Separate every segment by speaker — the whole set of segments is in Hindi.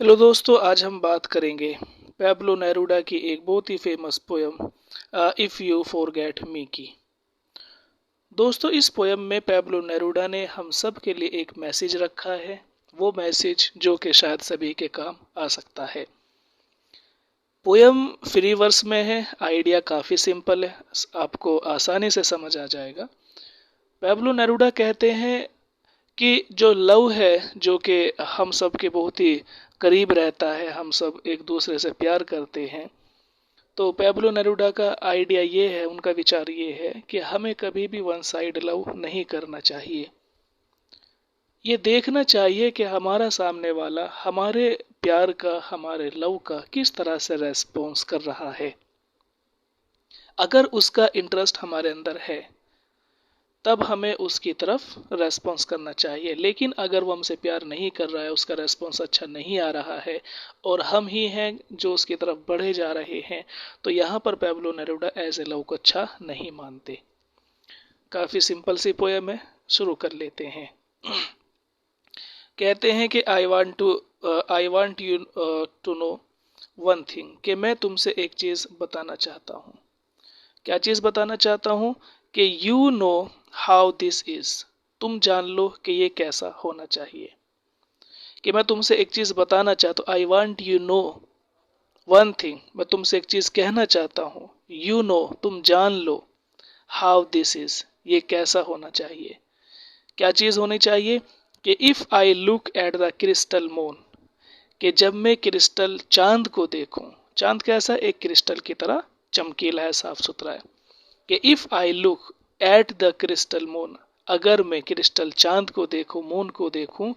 Speaker 1: हेलो दोस्तों, आज हम बात करेंगे पैब्लो नेरूडा की एक बहुत ही famous poem if you forget me की। दोस्तों, इस पोयम में पैब्लो नेरूडा ने हम सब के लिए एक मैसेज रखा है। वो मैसेज जो कि शायद सभी के काम आ सकता है। पोयम फ्री वर्स में है। आइडिया काफ़ी सिंपल है, आपको आसानी से समझ आ जाएगा। पैब्लो नेरूडा कहते हैं कि जो लव है, जो कि हम सब के बहुत ही करीब रहता है, हम सब एक दूसरे से प्यार करते हैं, तो पैब्लो नेरूडा का आइडिया ये है, उनका विचार ये है कि हमें कभी भी वन साइड लव नहीं करना चाहिए। ये देखना चाहिए कि हमारा सामने वाला हमारे प्यार का, हमारे लव का किस तरह से रेस्पॉन्स कर रहा है। अगर उसका इंटरेस्ट हमारे अंदर है तब हमें उसकी तरफ रेस्पॉन्स करना चाहिए। लेकिन अगर वो हमसे प्यार नहीं कर रहा है, उसका रेस्पॉन्स अच्छा नहीं आ रहा है और हम ही हैं जो उसकी तरफ बढ़े जा रहे हैं, तो यहाँ पर पैब्लो नेरूडा एज ए लव को अच्छा नहीं मानते। काफ़ी सिंपल सी पोयम है, शुरू कर लेते हैं। कहते हैं कि I want you to know one thing, कि मैं तुमसे एक चीज़ बताना चाहता हूँ। क्या चीज़ बताना चाहता हूँ? कि you know how this is, तुम जान लो कि ये कैसा होना चाहिए। कि मैं तुमसे एक चीज़ बताना चाहता हूँ, I want you know one thing, मैं तुमसे एक चीज़ कहना चाहता हूँ, यू नो, तुम जान लो, हाउ दिस इज, ये कैसा होना चाहिए। क्या चीज़ होनी चाहिए? कि if I look at the crystal moon, कि जब मैं क्रिस्टल चांद को देखूं, चांद कैसा? एक क्रिस्टल की तरह चमकीला है, साफ सुथरा है। कि if I look at the crystal moon, अगर मैं क्रिस्टल चांद को देखूं, मून को देखूं,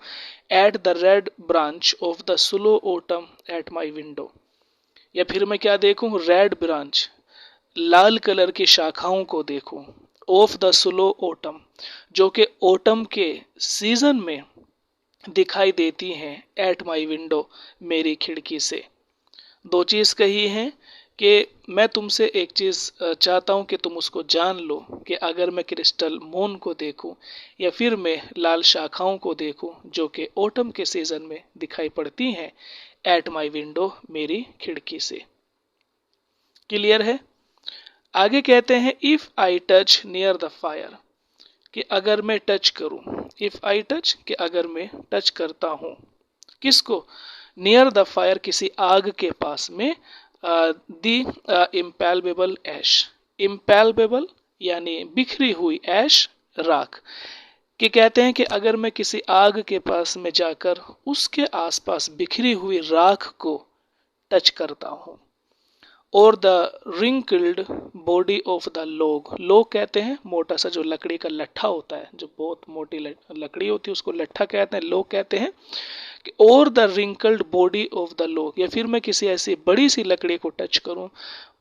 Speaker 1: at the red branch of the slow autumn at my window, या फिर मैं क्या देखूं? रेड ब्रांच, लाल कलर की शाखाओं को देखूं, ऑफ द स्लो ऑटम, जो कि ऑटम के सीजन में दिखाई देती हैं, एट माई विंडो, मेरी खिड़की से। दो चीज़ कही है कि मैं तुमसे एक चीज़ चाहता हूँ कि तुम उसको जान लो, कि अगर मैं क्रिस्टल मून को देखूं या फिर मैं लाल शाखाओं को देखूं जो कि ऑटम के सीजन में दिखाई पड़ती हैं, एट माई विंडो, मेरी खिड़की से। क्लियर है? आगे कहते हैं if I touch near the fire, कि अगर मैं टच करूं, इफ़ आई टच, कि अगर मैं टच करता हूं, किसको? नियर द फायर, किसी आग के पास में, दी इम्पैल्पेबल ऐश, इम्पैल्पेबल यानी बिखरी हुई ऐश, राख। कि कहते हैं कि अगर मैं किसी आग के पास में जाकर उसके आसपास बिखरी हुई राख को टच करता हूँ, और the wrinkled body of the लोग, लोग कहते हैं मोटा सा जो लकड़ी का लट्ठा होता है, जो बहुत मोटी लकड़ी होती है, उसको लट्ठा कहते हैं, लोग कहते हैं। और the wrinkled body of the लोग, या फिर मैं किसी ऐसी बड़ी सी लकड़ी को टच करूं,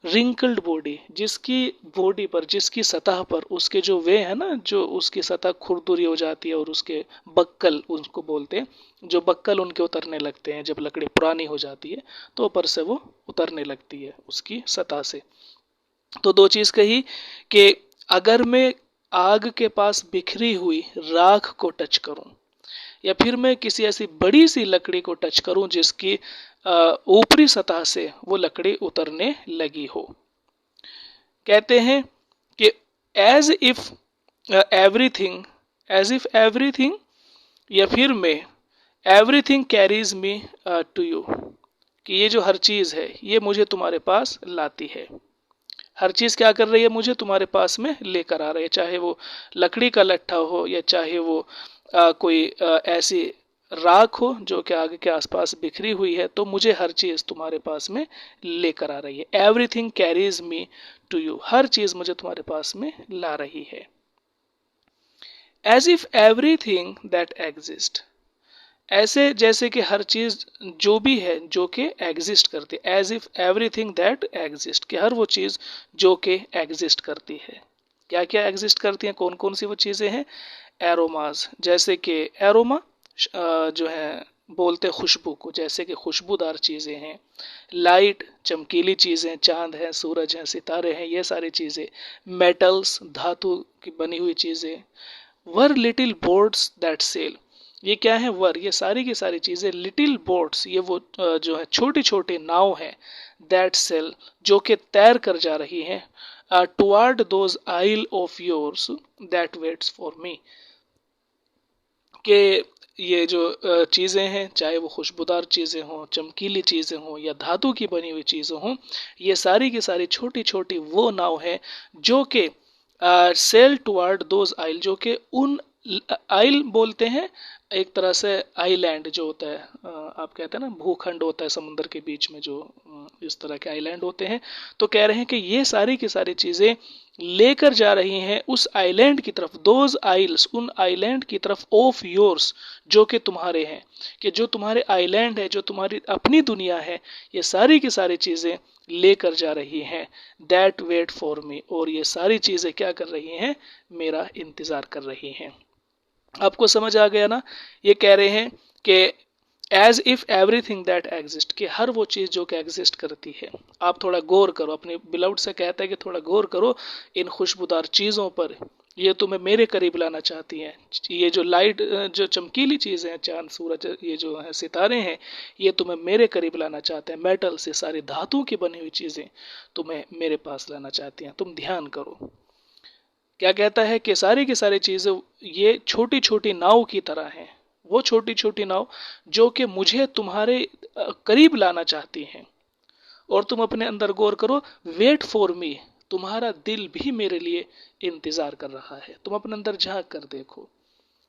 Speaker 1: रिंकल्ड बॉडी, जिसकी बॉडी पर, जिसकी सतह पर उसके जो वे है ना, जो उसकी सतह खुरदुरी हो जाती है और उसके बक्कल, उसको बोलते हैं, जो बक्कल उनके उतरने लगते हैं जब लकड़ी पुरानी हो जाती है, तो ऊपर से वो उतरने लगती है उसकी सतह से। तो दो चीज कही कि अगर मैं आग के पास बिखरी हुई राख को टच करूं, या फिर मैं किसी ऐसी बड़ी सी लकड़ी को टच करूं जिसकी ऊपरी सतह से वो लकड़ी उतरने लगी हो। कहते हैं कि as if everything, as if everything, या फिर मैं everything carries me to you, कि ये जो हर चीज है ये मुझे तुम्हारे पास लाती है। हर चीज क्या कर रही है? मुझे तुम्हारे पास में लेकर आ रही है, चाहे वो लकड़ी का लट्ठा हो या चाहे वो कोई ऐसी राख हो जो कि आग के आसपास बिखरी हुई है, तो मुझे हर चीज तुम्हारे पास में लेकर आ रही है। Everything carries me to you, हर चीज मुझे तुम्हारे पास में ला रही है। As if everything that exist, ऐसे जैसे कि हर चीज जो भी है जो कि एग्जिस्ट करती है, as if everything that exist, कि हर वो चीज जो कि एग्जिस्ट करती है। क्या क्या एग्जिस्ट करती हैं? कौन कौन सी वो चीजें हैं? एरोमाज, जैसे कि एरोमा जो है बोलते खुशबू को, जैसे कि खुशबूदार चीजें हैं। लाइट, चमकीली चीजें, चांद है, सूरज है, सितारे हैं, ये सारी चीजें। मेटल्स, धातु की बनी हुई चीजें। Our little boats that sail, ये क्या है, वर, ये सारी की सारी चीजें, लिटिल बोट्स, ये वो जो है छोटी छोटी नाव है, दैट सेल, जो कि तैर कर जा रही हैं, toward those isle of yours that waits for me, कि ये जो चीज़ें हैं, चाहे वो खुशबूदार चीज़ें हों, चमकीली चीज़ें हों या धातु की बनी हुई चीज़ें हों, ये सारी की सारी छोटी छोटी वो नाव है जो कि सेल टुवर्ड दोज आइल, जो कि उन आइल बोलते हैं एक तरह से आइलैंड जो होता है, आप कहते हैं ना भूखंड होता है समुद्र के बीच में, जो इस तरह के आइलैंड होते हैं। तो कह रहे हैं कि ये सारी की सारी चीज़ें लेकर जा रही हैं उस आइलैंड की तरफ, दोज आइल्स, उन आइलैंड की तरफ, ऑफ योर्स, जो कि तुम्हारे हैं, कि जो तुम्हारे आइलैंड है, जो तुम्हारी अपनी दुनिया है, ये सारी की सारी चीज़ें लेकर जा रही हैं, दैट वेट फॉर मी, और ये सारी चीज़ें क्या कर रही हैं, मेरा इंतज़ार कर रही हैं। आपको समझ आ गया ना? ये कह रहे हैं कि as if everything that exist, कि हर वो चीज़ जो कि एग्जिस्ट करती है। आप थोड़ा गौर करो, अपने बिलाउड से कहता है कि थोड़ा गौर करो इन खुशबूदार चीज़ों पर, ये तुम्हें मेरे करीब लाना चाहती हैं। ये जो लाइट, जो चमकीली चीज़ें हैं, चांद सूरज, ये जो है सितारे हैं, ये तुम्हें मेरे करीब लाना चाहते हैं। मेटल से, सारी धातु की बनी हुई चीज़ें तुम्हें मेरे पास लाना चाहती हैं। तुम ध्यान करो, क्या कहता है कि सारी की सारी चीजें ये छोटी छोटी नाव की तरह हैं, वो छोटी छोटी नाव जो कि मुझे तुम्हारे करीब लाना चाहती हैं। और तुम अपने अंदर गौर करो, वेट फॉर मी, तुम्हारा दिल भी मेरे लिए इंतजार कर रहा है। तुम अपने अंदर झांक कर देखो,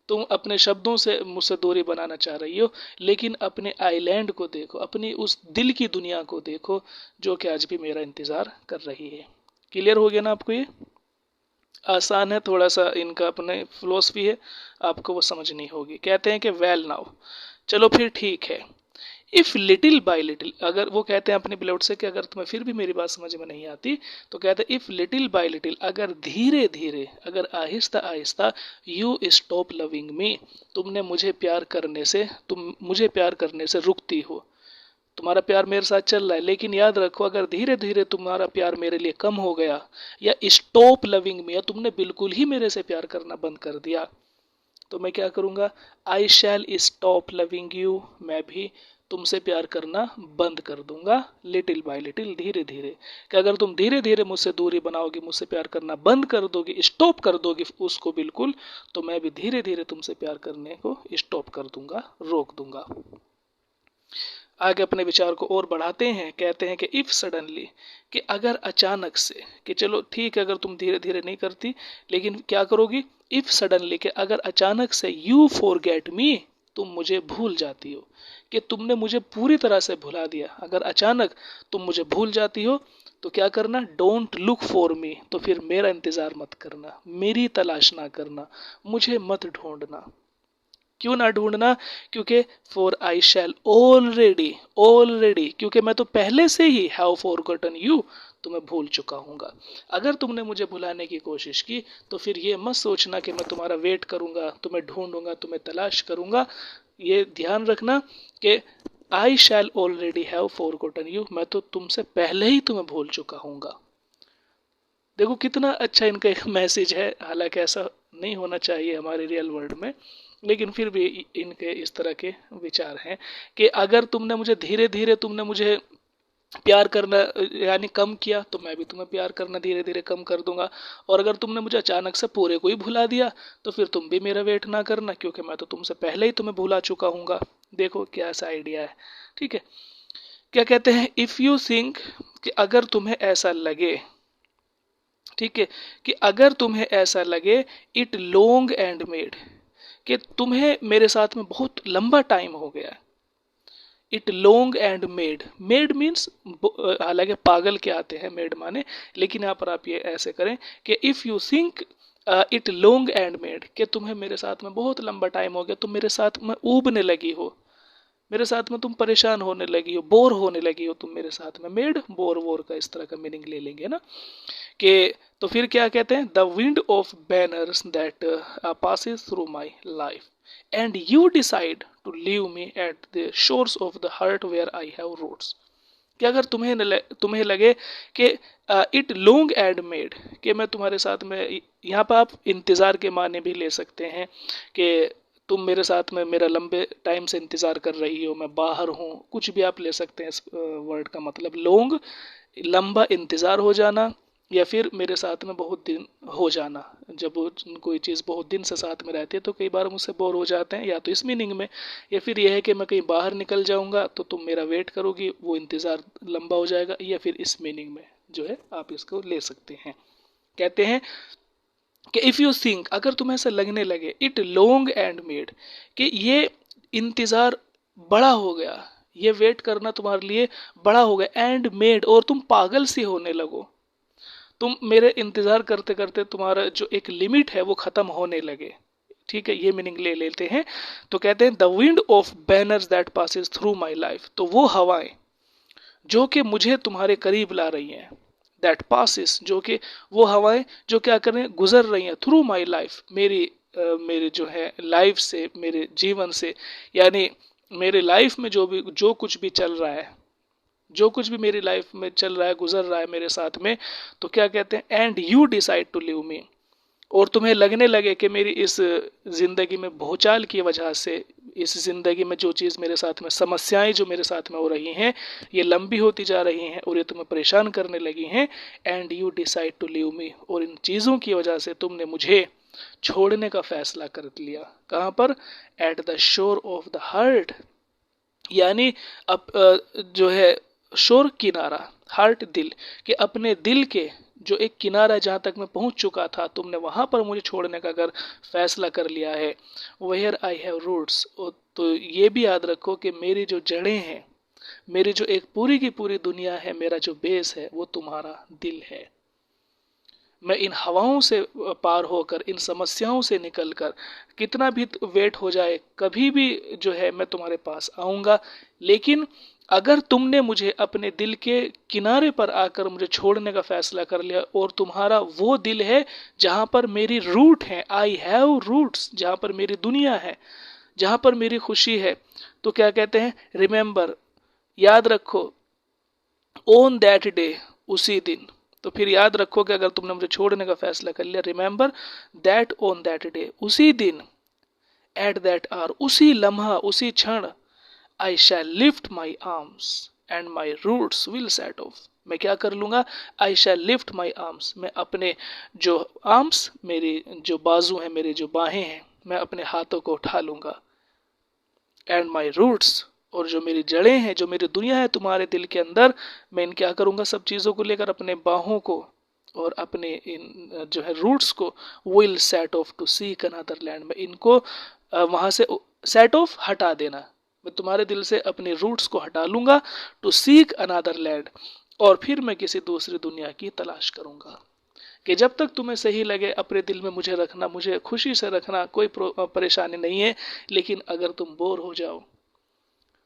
Speaker 1: तुम अपने शब्दों से मुझसे दूरी बनाना चाह रही हो, लेकिन अपने आइलैंड को देखो, अपनी उस दिल की दुनिया को देखो जो कि आज भी मेरा इंतजार कर रही है। क्लियर हो गया ना आपको? ये आसान है, थोड़ा सा इनका अपने फिलोसफी है, आपको वो समझनी होगी। कहते हैं कि वेल नाउ, चलो फिर ठीक है, इफ लिटिल बाय लिटिल, अगर वो कहते हैं अपने बिलोड से कि अगर तुम्हें फिर भी मेरी बात समझ में नहीं आती, तो कहते हैं इफ लिटिल बाय लिटिल, अगर धीरे धीरे, अगर Aahista Aahista, you stop loving me, तुमने मुझे प्यार करने से, तुम मुझे प्यार करने से रुकती हो, तुम्हारा प्यार मेरे साथ चल रहा है, लेकिन याद रखो अगर धीरे धीरे तुम्हारा प्यार मेरे लिए कम हो गया, या स्टॉप लविंग मी, या तुमने बिल्कुल ही मेरे से प्यार करना बंद कर दिया, तो मैं क्या करूंगा, आई शैल स्टॉप लविंग यू, मैं भी तुमसे प्यार करना बंद कर दूंगा, लिटिल बाय लिटिल, धीरे धीरे। कि अगर तुम धीरे धीरे मुझसे दूरी बनाओगे, मुझसे प्यार करना बंद कर दोगे, स्टॉप कर दोगे उसको बिल्कुल, तो मैं भी धीरे धीरे तुमसे प्यार करने को स्टॉप कर दूंगा, रोक दूंगा। आगे अपने विचार को और बढ़ाते हैं, कहते हैं कि इफ सडनली, कि अगर अचानक से, कि चलो ठीक है अगर तुम धीरे धीरे नहीं करती, लेकिन क्या करोगी, इफ सडनली, कि अगर अचानक से, यू फॉरगेट मी, तुम मुझे भूल जाती हो, कि तुमने मुझे पूरी तरह से भुला दिया, अगर अचानक तुम मुझे भूल जाती हो, तो क्या करना, डोंट लुक फॉर मी, तो फिर मेरा इंतजार मत करना, मेरी तलाश ना करना, मुझे मत ढूंढना। क्यों ना ढूंढना, क्योंकि for I shall already, already, क्योंकि मैं तो पहले से ही हैव फॉरगॉटन यू, तुम्हें भूल चुका हूंगा। अगर तुमने मुझे भुलाने की कोशिश की, तो फिर ये मत सोचना कि मैं तुम्हारा वेट करूंगा, तुम्हें ढूंढूंगा, तुम्हें तलाश करूंगा। ये ध्यान रखना कि आई shall already have forgotten you, मैं तो तुमसे पहले ही तुम्हें भूल चुका हूंगा। देखो कितना अच्छा इनका एक मैसेज है, हालांकि ऐसा नहीं होना चाहिए हमारे रियल वर्ल्ड में, लेकिन फिर भी इनके इस तरह के विचार हैं कि अगर तुमने मुझे धीरे धीरे, तुमने मुझे प्यार करना यानी कम किया, तो मैं भी तुम्हें प्यार करना धीरे धीरे कम कर दूंगा। और अगर तुमने मुझे अचानक से पूरे को ही भुला दिया, तो फिर तुम भी मेरा वेट ना करना, क्योंकि मैं तो तुमसे पहले ही तुम्हें भुला चुका हूंगा। देखो क्या ऐसा आइडिया है, ठीक है। क्या कहते हैं, इफ यू थिंक, कि अगर तुम्हें ऐसा लगे, ठीक है, कि अगर तुम्हें ऐसा लगे, इट लॉन्ग एंड मेड, कि तुम्हें मेरे साथ में बहुत लंबा टाइम हो गया है। It long and made, made means, हालांकि पागल के आते हैं मेड माने, लेकिन यहाँ पर आप ये ऐसे करें कि if you think it long and made, कि तुम्हें मेरे साथ में बहुत लंबा टाइम हो गया, तुम मेरे साथ में ऊबने लगी हो, मेरे साथ में तुम परेशान होने लगी हो, बोर होने लगी हो तुम मेरे साथ में, मेड बोर वोर का इस तरह का मीनिंग ले लेंगे ना, कि तो फिर क्या कहते हैं, the wind of banners that passes through my life and you decide to leave me at the shores of the heart where I have roots. कि अगर तुम्हें लगे कि इट लॉन्ग एंड मेड, कि मैं तुम्हारे साथ में, यहाँ पर आप इंतजार के माने भी ले सकते हैं कि तुम मेरे साथ में मेरा लंबे टाइम से इंतज़ार कर रही हो, मैं बाहर हूँ, कुछ भी आप ले सकते हैं इस वर्ड का मतलब। लॉन्ग लंबा इंतज़ार हो जाना, या फिर मेरे साथ में बहुत दिन हो जाना। जब कोई चीज़ बहुत दिन से साथ में रहती है तो कई बार मुझसे बोर हो जाते हैं, या तो इस मीनिंग में, या फिर यह है कि मैं कहीं बाहर निकल जाऊंगा तो तुम मेरा वेट करोगी, वो इंतज़ार लंबा हो जाएगा, या फिर इस मीनिंग में जो है आप इसको ले सकते हैं। कहते हैं कि इफ़ यू थिंक, अगर तुम्हें ऐसा लगने लगे, इट लॉन्ग एंड मेड, कि ये इंतज़ार बड़ा हो गया, ये वेट करना तुम्हारे लिए बड़ा हो गया, एंड मेड, और तुम पागल सी होने लगो, तुम मेरे इंतज़ार करते करते तुम्हारा जो एक लिमिट है वो ख़त्म होने लगे। ठीक है, ये मीनिंग ले लेते हैं। तो कहते हैं the wind of banners that passes through my life, तो वो हवाएं जो कि मुझे तुम्हारे करीब ला रही हैं, दैट पासिस, जो कि वो हवाएं जो क्या कर रही हैं, गुजर रही हैं, थ्रू माई लाइफ, मेरे जो है लाइफ से, मेरे जीवन से, यानी मेरे लाइफ में जो कुछ भी चल रहा है, जो कुछ भी मेरी लाइफ में चल रहा है, गुजर रहा है मेरे साथ में, तो क्या कहते हैं, and you decide to live me, और तुम्हें लगने लगे कि मेरी इस जिंदगी में भूचाल की वजह से, इस जिंदगी में जो चीज़ मेरे साथ में, समस्याएं जो मेरे साथ में हो रही हैं, ये लंबी होती जा रही हैं और ये तुम्हें परेशान करने लगी हैं, and you decide to leave me, और इन चीज़ों की वजह से तुमने मुझे छोड़ने का फैसला कर लिया। कहाँ पर, at the shore of the heart, यानी अब जो है शोर, किनारा, हार्ट दिल, कि अपने दिल के जो एक किनारा जहाँ तक मैं पहुँच चुका था, तुमने वहाँ पर मुझे छोड़ने का अगर फैसला कर लिया है। वेयर आई हैव रूट्स, तो ये भी याद रखो कि मेरी जो जड़ें हैं, मेरी जो एक पूरी की पूरी दुनिया है, मेरा जो बेस है, वो तुम्हारा दिल है। मैं इन हवाओं से पार होकर, इन समस्याओं से निकलकर, कितना भी वेट हो जाए, कभी भी जो है मैं तुम्हारे पास आऊँगा, लेकिन अगर तुमने मुझे अपने दिल के किनारे पर आकर मुझे छोड़ने का फैसला कर लिया, और तुम्हारा वो दिल है जहाँ पर मेरी रूट है, आई हैव रूट्स, जहाँ पर मेरी दुनिया है, जहाँ पर मेरी खुशी है, तो क्या कहते हैं, रिमेंबर, याद रखो, ऑन दैट डे, उसी दिन, तो फिर याद रखो कि अगर तुमने मुझे छोड़ने का फैसला कर लिया, remember that on that day, उसी दिन, एट दैट आवर, उसी लम्हा, उसी क्षण, I shall lift my arms and my roots will set off, मैं क्या कर लूंगा, आई शैल लिफ्ट माई आर्म्स, मैं अपने जो आर्म्स, मेरी जो बाजू हैं, मेरे जो बाहें हैं, मैं अपने हाथों को उठा लूंगा, एंड माई रूट्स, और जो मेरी जड़ें हैं, जो मेरी दुनिया है तुम्हारे दिल के अंदर, मैं इन क्या करूंगा, सब चीज़ों को लेकर, अपने बाहों को और अपने इन जो है रूट्स को, will set off to seek another land, में इनको वहां से सेट ऑफ, हटा देना, मैं तुम्हारे दिल से अपने रूट्स को हटा लूंगा, टू सीक अनदर लैंड, और फिर मैं किसी दूसरी दुनिया की तलाश करूंगा। कि जब तक तुम्हें सही लगे अपने दिल में मुझे रखना, मुझे खुशी से रखना, कोई परेशानी नहीं है, लेकिन अगर तुम बोर हो जाओ,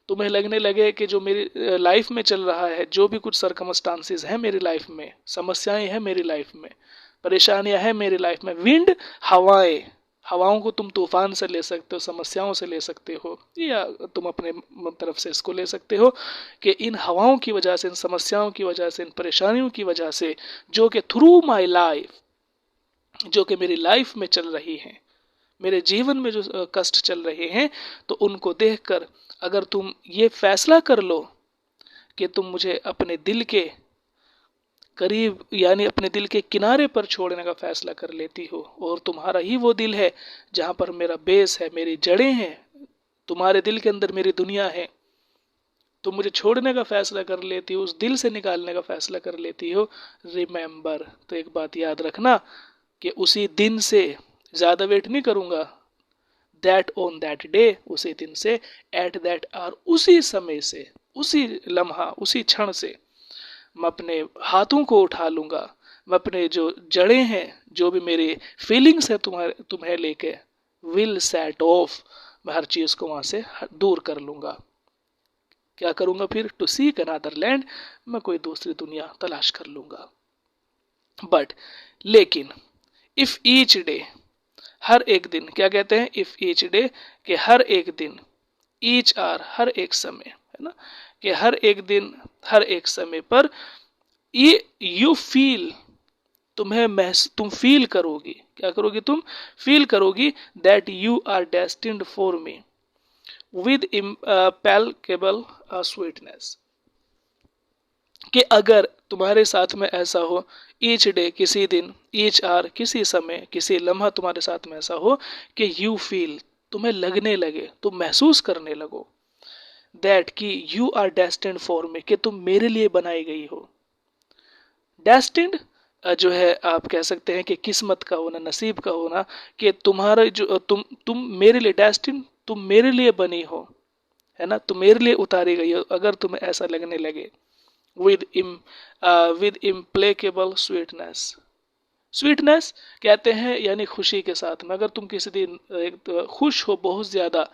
Speaker 1: तुम्हें लगने लगे कि जो मेरी लाइफ में चल रहा है, जो भी कुछ सरकमस्टांसिस है मेरी लाइफ में, समस्याएं हैं मेरी लाइफ में, परेशानियां हैं मेरी लाइफ में, विंड, हवाएं, हवाओं को तुम तूफान से ले सकते हो, समस्याओं से ले सकते हो, या तुम अपने तरफ से इसको ले सकते हो कि इन हवाओं की वजह से, इन समस्याओं की वजह से, इन परेशानियों की वजह से, जो कि थ्रू माई लाइफ, जो कि मेरी लाइफ में चल रही हैं, मेरे जीवन में जो कष्ट चल रहे हैं, तो उनको देखकर अगर तुम ये फैसला कर लो कि तुम मुझे अपने दिल के करीब, यानी अपने दिल के किनारे पर छोड़ने का फैसला कर लेती हो, और तुम्हारा ही वो दिल है जहाँ पर मेरा बेस है, मेरी जड़ें हैं, तुम्हारे दिल के अंदर मेरी दुनिया है, तुम मुझे छोड़ने का फैसला कर लेती हो, उस दिल से निकालने का फैसला कर लेती हो, रिमेंबर, तो एक बात याद रखना कि उसी दिन से, ज़्यादा वेट नहीं करूँगा, दैट ऑन दैट डे, उसी दिन से, एट दैट आवर, उसी समय से, उसी लम्हा, उसी क्षण से, मैं अपने हाथों को उठा लूंगा, मैं अपने जो जड़ें हैं, जो भी मेरी फीलिंग्स है तुम्हें लेके, विल सेट ऑफ, मैं हर चीज को वहां से दूर कर लूंगा। क्या करूंगा फिर, टू सीक अनदर लैंड, मैं कोई दूसरी दुनिया तलाश कर लूंगा। बट, लेकिन, इफ ईच डे, हर एक दिन, क्या कहते हैं, इफ ईच डे, कि हर एक दिन, ईच आर, हर एक समय, है ना, कि हर एक दिन, हर एक समय पर, ये यू फील, तुम फील करोगी, क्या करोगी, तुम फील करोगी that you are destined for me with implacable sweetness, कि अगर तुम्हारे साथ में ऐसा हो, ईच डे किसी दिन, ईच आर किसी समय, किसी लम्हा तुम्हारे साथ में ऐसा हो कि यू फील तुम्हें लगने लगे, तुम महसूस करने लगो दैट कि you are destined for me, कि तुम मेरे लिए बनाई गई हो। डेस्टिन्ड जो है आप कह सकते हैं कि किस्मत का होना, नसीब का होना, कि तुम्हारा जो तुम मेरे लिए डेस्टिन्ड, तुम मेरे लिए बनी हो, है ना, तुम मेरे लिए उतारी गई हो, अगर तुम्हें ऐसा लगने लगे। विद इम्प्लेकेबल स्वीटनेस, स्वीटनेस कहते हैं यानी खुशी के साथ में, अगर तुम किसी दिन खुश हो बहुत ज़्यादा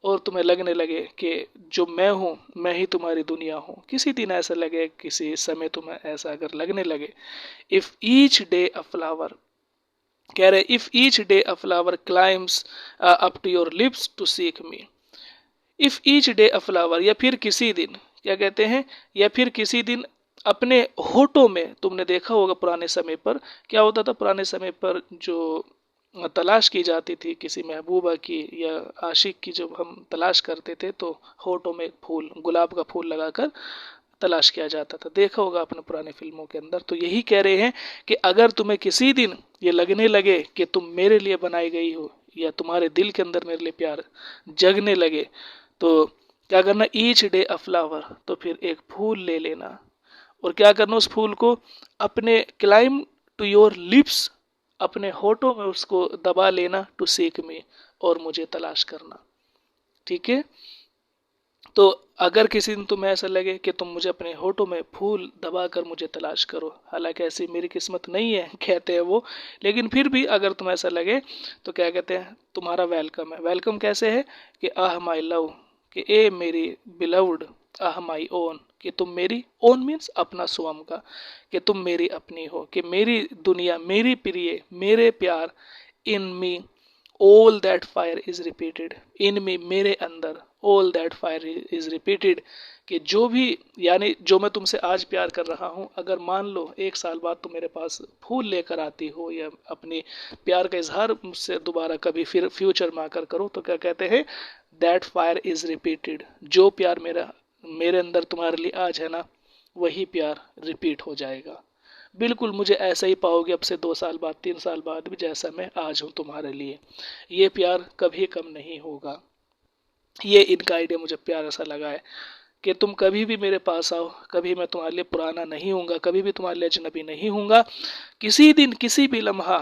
Speaker 1: और तुम्हें लगने लगे कि जो मैं हूँ मैं ही तुम्हारी दुनिया हूँ, किसी दिन ऐसा लगे, किसी समय तुम्हें ऐसा अगर लगने लगे। If each day a flower, कह रहे if each day a flower climbs up to your lips to seek me, if each day a flower, या फिर किसी दिन, क्या कहते हैं, या फिर किसी दिन अपने होठों में, तुमने देखा होगा पुराने समय पर क्या होता था, पुराने समय पर जो तलाश की जाती थी किसी महबूबा की या आशिक की, जब हम तलाश करते थे तो होठों में एक फूल, गुलाब का फूल लगाकर तलाश किया जाता था, देखा होगा आपने पुराने फिल्मों के अंदर। तो यही कह रहे हैं कि अगर तुम्हें किसी दिन ये लगने लगे कि तुम मेरे लिए बनाई गई हो, या तुम्हारे दिल के अंदर मेरे लिए प्यार जगने लगे, तो क्या करना, ईच डे अ फ्लावर, तो फिर एक फूल ले लेना, और क्या करना, उस फूल को अपने क्लाइम टू योर लिप्स, अपने होठों में उसको दबा लेना, टू सीक मी, और मुझे तलाश करना। ठीक है, तो अगर किसी दिन तुम्हें ऐसा लगे कि तुम मुझे अपने होठों में फूल दबाकर मुझे तलाश करो, हालांकि ऐसी मेरी किस्मत नहीं है कहते हैं वो, लेकिन फिर भी अगर तुम्हें ऐसा लगे तो क्या कहते हैं, तुम्हारा वेलकम है। वेलकम कैसे है कि आह माई लव, कि ए मेरी बिलव्ड, आह माई ओन, कि तुम मेरी, ओन मीन्स अपना, स्वयं का, कि तुम मेरी अपनी हो, कि मेरी दुनिया, मेरी प्रिय, मेरे प्यार, इन मी all that fire is repeated, in me, मेरे अंदर, all that fire is repeated, कि जो भी, यानी जो मैं तुमसे आज प्यार कर रहा हूँ, अगर मान लो एक साल बाद तुम मेरे पास फूल लेकर आती हो या अपनी प्यार का इजहार मुझसे दोबारा कभी फिर फ्यूचर में आकर करो, तो क्या कहते हैं, that fire is repeated, जो प्यार मेरा मेरे अंदर तुम्हारे लिए आज है ना, वही प्यार रिपीट हो जाएगा, बिल्कुल मुझे ऐसा ही पाओगे अब से 2 साल बाद, 3 साल बाद भी, जैसा मैं आज हूँ तुम्हारे लिए। ये प्यार कभी कम नहीं होगा। ये इनका आइडिया मुझे प्यारा सा लगा है कि तुम कभी भी मेरे पास आओ, कभी मैं तुम्हारे लिए पुराना नहीं हूँगा, कभी भी तुम्हारे लिए अजनबी नहीं हूँगा। किसी दिन, किसी भी लम्हा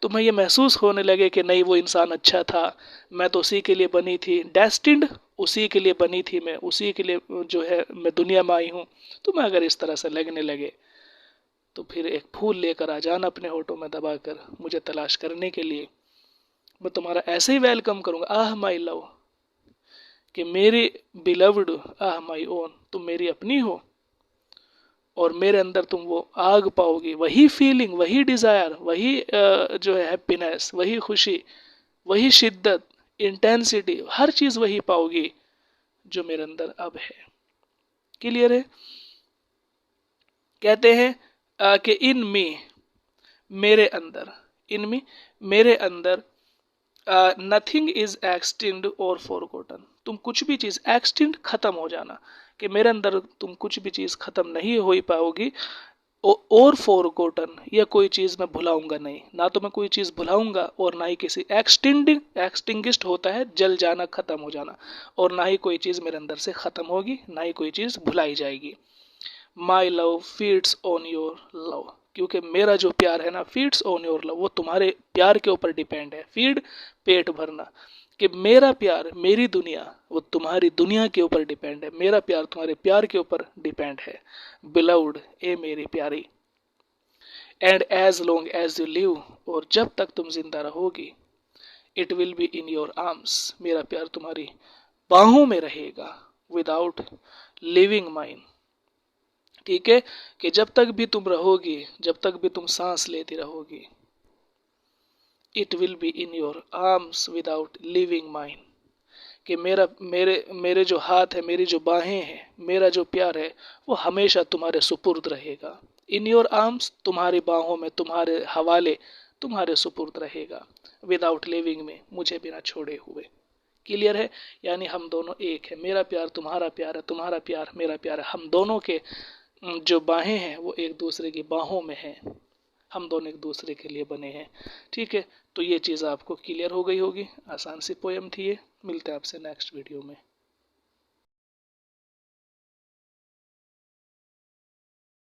Speaker 1: तुम्हें ये महसूस होने लगे कि नहीं वो इंसान अच्छा था, मैं तो उसी के लिए बनी थी, डेस्टिन्ड उसी के लिए बनी थी, मैं उसी के लिए जो है मैं दुनिया में आई हूँ, तुम्हें अगर इस तरह से लगने लगे तो फिर एक फूल लेकर आ जाना अपने होठों में दबाकर मुझे तलाश करने के लिए। मैं तुम्हारा ऐसे ही वेलकम करूंगा, आह माई लव, कि मेरी बिलव्ड, आह माई ओन, तुम मेरी अपनी हो, और मेरे अंदर तुम वो आग पाओगी, वही फीलिंग, वही डिजायर, वही जो है हैप्पीनेस, वही खुशी, वही शिद्दत, इंटेंसिटी, हर चीज वही पाओगी जो मेरे अंदर अब है। क्लियर है? कहते हैं कि इन मी, मेरे अंदर, इन मी, मेरे अंदर, नथिंग इज एक्सटिंड और फॉरगॉटन, तुम कुछ भी चीज, एक्सटिंड खत्म हो जाना, कि मेरे अंदर तुम कुछ भी चीज खत्म नहीं हो पाओगी, और फॉरगॉटन, या कोई चीज मैं भुलाऊंगा नहीं, ना तो मैं कोई चीज भुलाऊंगा और ना ही किसी, एक्सटिंडिंग, एक्सटिंगिश्ड होता है जल जाना, खत्म हो जाना, और ना ही कोई चीज मेरे अंदर से खत्म होगी, ना ही कोई चीज भुलाई जाएगी। My love feeds on your love, क्योंकि मेरा जो प्यार है ना, फीड्स ऑन योर लव, वो तुम्हारे प्यार के ऊपर डिपेंड है। फीड, पेट भरना, कि मेरा प्यार, मेरी दुनिया, वो तुम्हारी दुनिया के ऊपर डिपेंड है, मेरा प्यार तुम्हारे प्यार के ऊपर डिपेंड है। बिलव्ड, ए मेरी प्यारी, and as long as you live, और जब तक तुम जिंदा रहोगी, it will be in your arms, मेरा प्यार तुम्हारी बाहों में रहेगा, विदाउट लिविंग माइन। ठीक है, कि जब तक भी तुम रहोगी, जब तक भी तुम सांस लेती रहोगी, it will be in your arms without leaving mine, कि मेरे जो हाथ है, मेरी जो बाहें हैं, मेरा जो प्यार है, वो हमेशा तुम्हारे सुपुर्द रहेगा, इन योर आर्म्स, तुम्हारी बाहों में, तुम्हारे हवाले, तुम्हारे सुपुर्द रहेगा। विदाउट लिविंग में, मुझे बिना छोड़े हुए। क्लियर है? यानी हम दोनों एक है, मेरा प्यार तुम्हारा प्यार है, तुम्हारा प्यार मेरा प्यार है। हम दोनों के जो बाहें हैं वो एक दूसरे की बाहों में हैं, हम दोनों एक दूसरे के लिए बने हैं। ठीक है, तो ये चीज़ आपको क्लियर हो गई होगी। आसान सी पोयम थी ये। मिलते हैं आपसे नेक्स्ट वीडियो में।